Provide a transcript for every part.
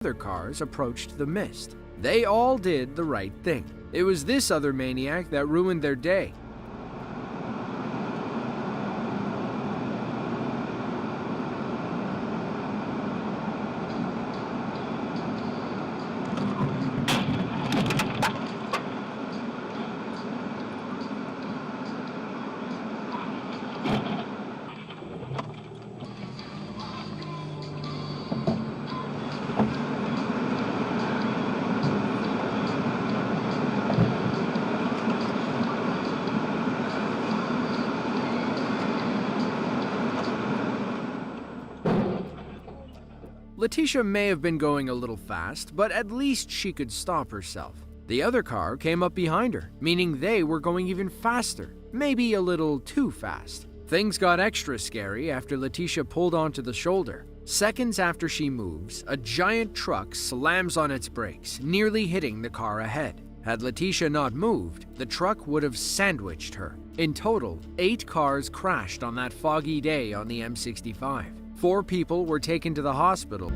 other cars approached the mist. They all did the right thing. It was this other maniac that ruined their day. Letitia may have been going a little fast, but at least she could stop herself. The other car came up behind her, meaning they were going even faster, maybe a little too fast. Things got extra scary after Letitia pulled onto the shoulder. Seconds after she moves, a giant truck slams on its brakes, nearly hitting the car ahead. Had Letitia not moved, the truck would have sandwiched her. In total, 8 cars crashed on that foggy day on the M65. 4 people were taken to the hospital.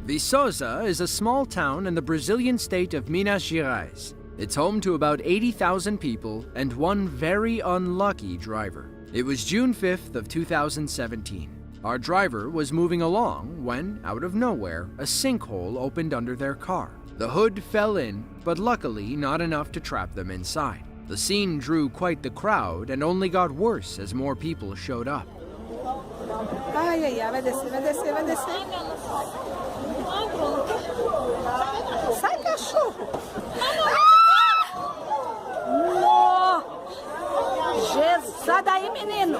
Viçosa is a small town in the Brazilian state of Minas Gerais. It's home to about 80,000 people and one very unlucky driver. It was June 5th of 2017. Our driver was moving along when, out of nowhere, a sinkhole opened under their car. The hood fell in, but luckily not enough to trap them inside. The scene drew quite the crowd and only got worse as more people showed up. Ai, ai, ai, vai descer, vai descer, vai descer. Sai, cachorro! Ah! Jesus, sai daí, menino!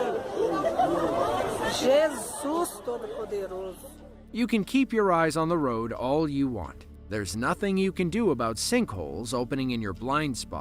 Jesus Todo-Poderoso. You can keep your eyes on the road all you want. There's nothing you can do about sinkholes opening in your blind spot.